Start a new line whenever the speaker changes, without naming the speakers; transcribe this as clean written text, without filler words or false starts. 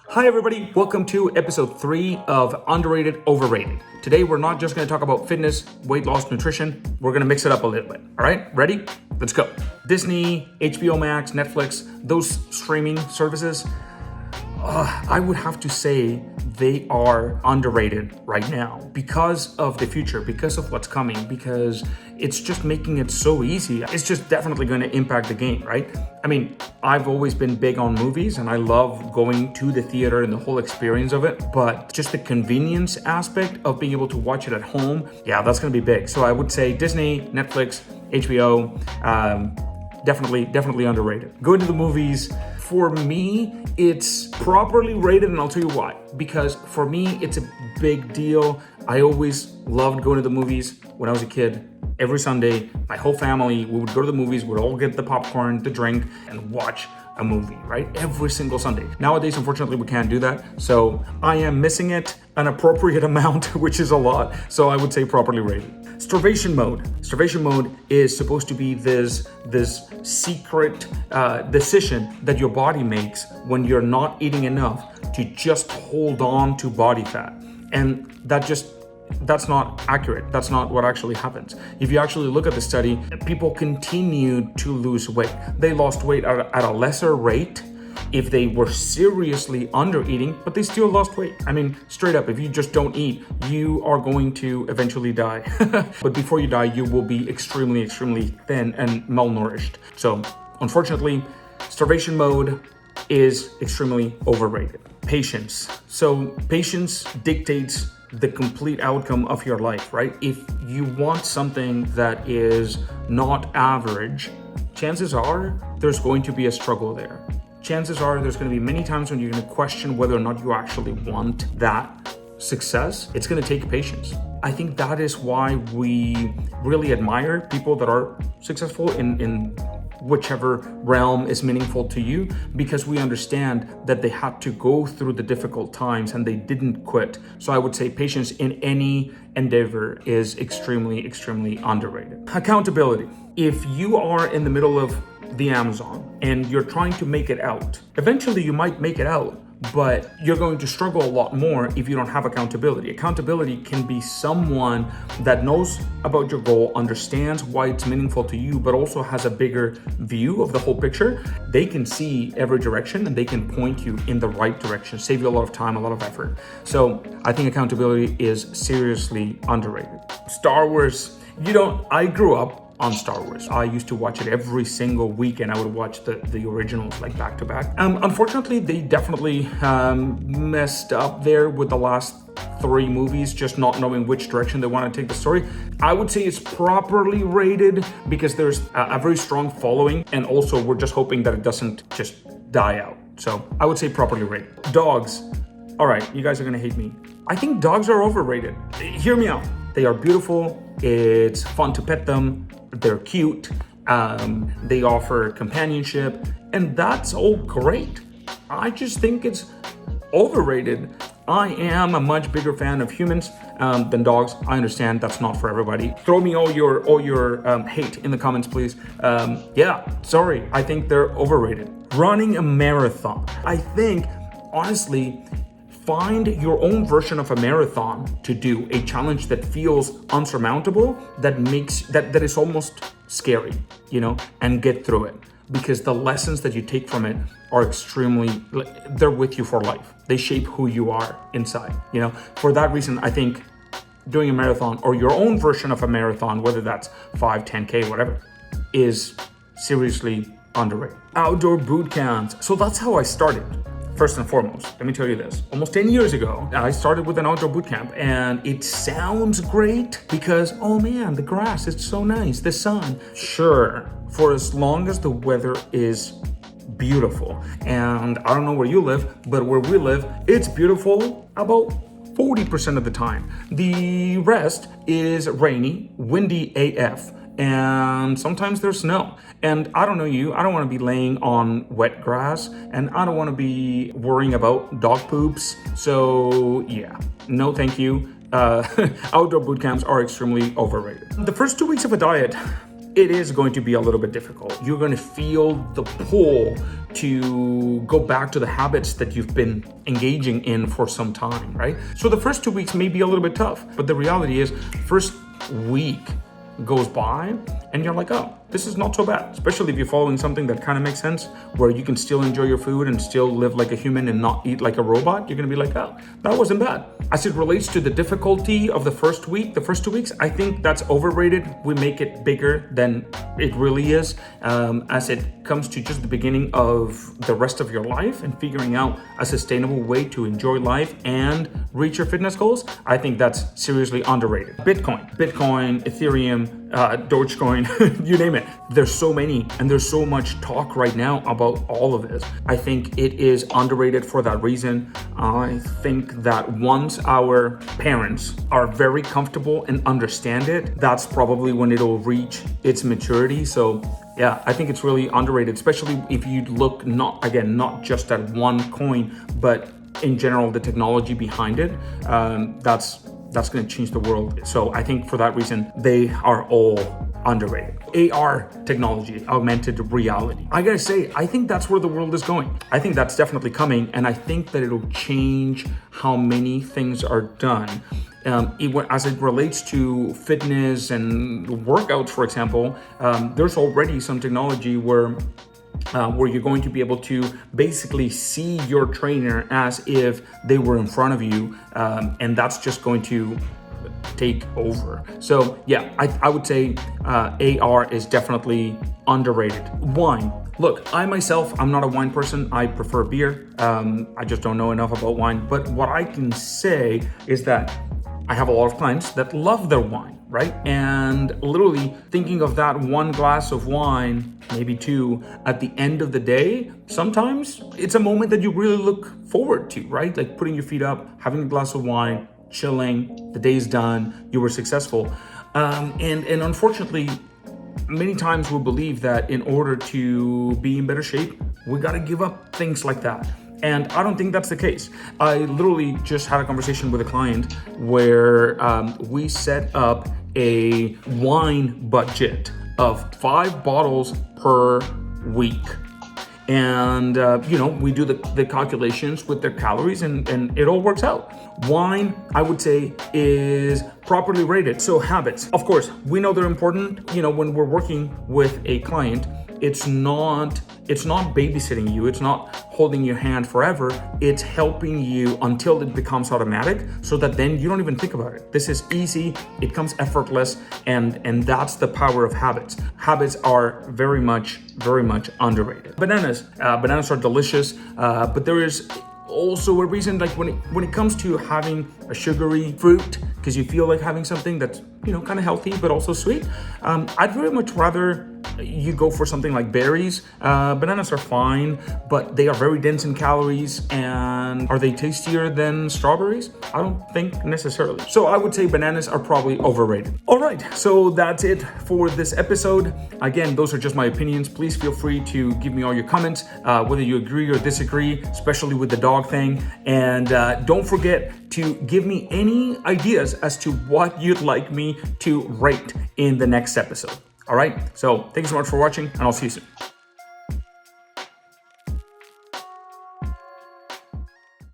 Hi everybody, welcome to episode 3 of Underrated, Overrated. Today we're not just going to talk about fitness, weight loss, nutrition, we're going to mix it up a little bit. Alright, ready? Let's go. Disney, HBO Max, Netflix, those streaming services, I would have to say they are underrated right now because of the future, because of what's coming, because it's just making it so easy. It's just definitely going to impact the game, right? I mean, I've always been big on movies and I love going to the theater and the whole experience of it, but just the convenience aspect of being able to watch it at home, yeah, that's going to be big. So I would say Disney, Netflix, HBO, definitely underrated. Going to the movies, for me, it's properly rated, and I'll tell you why. Because for me, it's a big deal. I always loved going to the movies when I was a kid. Every Sunday, my whole family, we would go to the movies, we'd all get the popcorn, the drink, and watch a movie, right? Every single Sunday. Nowadays, unfortunately, we can't do that. So I am missing it an appropriate amount, which is a lot. So I would say properly rated. Starvation mode. Starvation mode is supposed to be this secret decision that your body makes when you're not eating enough to just hold on to body fat. And that's not accurate. That's not what actually happens. If you actually look at the study, people continued to lose weight. They lost weight at a lesser rate if they were seriously under eating, but they still lost weight. I mean, straight up, if you just don't eat, you are going to eventually die. But before you die, you will be extremely thin and malnourished. So unfortunately, starvation mode is extremely overrated. Patience. So patience dictates the complete outcome of your life, right? If you want something that is not average, chances are there's going to be a struggle there. Chances are there's going to be many times when you're going to question whether or not you actually want that success. It's going to take patience. I think that is why we really admire people that are successful in whichever realm is meaningful to you, because we understand that they had to go through the difficult times and they didn't quit. So I would say patience in any endeavor is extremely underrated. Accountability. If you are in the middle of the Amazon and you're trying to make it out, eventually you might make it out, but you're going to struggle a lot more if you don't have accountability. Accountability can be someone that knows about your goal, understands why it's meaningful to you, but also has a bigger view of the whole picture. They can see every direction and they can point you in the right direction, save you a lot of time, a lot of effort. So I think accountability is seriously underrated. Star Wars, I grew up on Star Wars. I used to watch it every single weekend. I would watch the originals like back to back. Unfortunately, they definitely messed up there with the last 3 movies, just not knowing which direction they want to take the story. I would say it's properly rated because there's a very strong following, and also we're just hoping that it doesn't just die out. So I would say properly rated. Dogs. All right, you guys are gonna hate me. I think dogs are overrated. Hear me out. They are beautiful. It's fun to pet them. They're cute. They offer companionship, and that's all great. I just think it's overrated. I am a much bigger fan of humans than dogs. I understand that's not for everybody. Throw me all your hate in the comments, please. Yeah, sorry. I think they're overrated. Running a marathon. I think, honestly, find your own version of a marathon to do, a challenge that feels unsurmountable, that is almost scary, and get through it. Because the lessons that you take from it are they're with you for life. They shape who you are inside, For that reason, I think doing a marathon or your own version of a marathon, whether that's 5, 10K, whatever, is seriously underrated. Outdoor boot camps. So that's how I started. First and foremost, let me tell you this. Almost 10 years ago, I started with an outdoor bootcamp, and it sounds great because, oh man, the grass is so nice, the sun. Sure, for as long as the weather is beautiful. And I don't know where you live, but where we live, it's beautiful about 40% of the time. The rest is rainy, windy AF, and sometimes there's snow. And I don't know you, I don't want to be laying on wet grass, and I don't want to be worrying about dog poops. So yeah, no thank you. Outdoor boot camps are extremely overrated. The first 2 weeks of a diet, it is going to be a little bit difficult. You're going to feel the pull to go back to the habits that you've been engaging in for some time, right? So the first 2 weeks may be a little bit tough, but the reality is first week goes by and you're like, oh, this is not so bad, especially if you're following something that kind of makes sense, where you can still enjoy your food and still live like a human and not eat like a robot. You're gonna be like, oh, that wasn't bad. As it relates to the difficulty of the first week, the first 2 weeks, I think that's overrated. We make it bigger than it really is, as it comes to just the beginning of the rest of your life and figuring out a sustainable way to enjoy life and reach your fitness goals. I think that's seriously underrated. Bitcoin, Ethereum, Dogecoin, you name it. There's so many, and there's so much talk right now about all of this. I think it is underrated for that reason. I think that once our parents are very comfortable and understand it, that's probably when it'll reach its maturity. So yeah, I think it's really underrated, especially if you look not just at one coin, but in general, the technology behind it. That's going to change the world. So I think for that reason, they are all underrated. AR technology, augmented reality. I gotta say, I think that's where the world is going. I think that's definitely coming, and I think that it'll change how many things are done. As it relates to fitness and workouts, for example, there's already some technology where you're going to be able to basically see your trainer as if they were in front of you, and that's just going to take over. So yeah, I would say AR is definitely underrated. Wine. Look, I myself, I'm not a wine person. I prefer beer. I just don't know enough about wine. But what I can say is that I have a lot of clients that love their wine, right? And literally thinking of that one glass of wine, maybe two, at the end of the day, sometimes it's a moment that you really look forward to, right? Like putting your feet up, having a glass of wine, chilling, the day's done, you were successful. And unfortunately, many times we believe that in order to be in better shape, we gotta give up things like that. And I don't think that's the case. I literally just had a conversation with a client where we set up a wine budget of 5 bottles per week. And, we do the calculations with their calories and it all works out. Wine, I would say, is properly rated. So habits, of course, we know they're important. When we're working with a client, it's not babysitting you. It's not holding your hand forever. It's helping you until it becomes automatic, so that then you don't even think about it. This is easy. It comes effortless, and that's the power of habits. Habits are very much underrated. Bananas are delicious, but there is also a reason, like when it comes to having a sugary fruit, because you feel like having something that's kind of healthy but also sweet. I'd very much rather you go for something like berries. Bananas are fine, but they are very dense in calories. And are they tastier than strawberries? I don't think necessarily. So I would say bananas are probably overrated. All right, so that's it for this episode. Again, those are just my opinions. Please feel free to give me all your comments, whether you agree or disagree, especially with the dog thing. And don't forget to give me any ideas as to what you'd like me to rate in the next episode. All right, so thank you so much for watching, and I'll see you soon.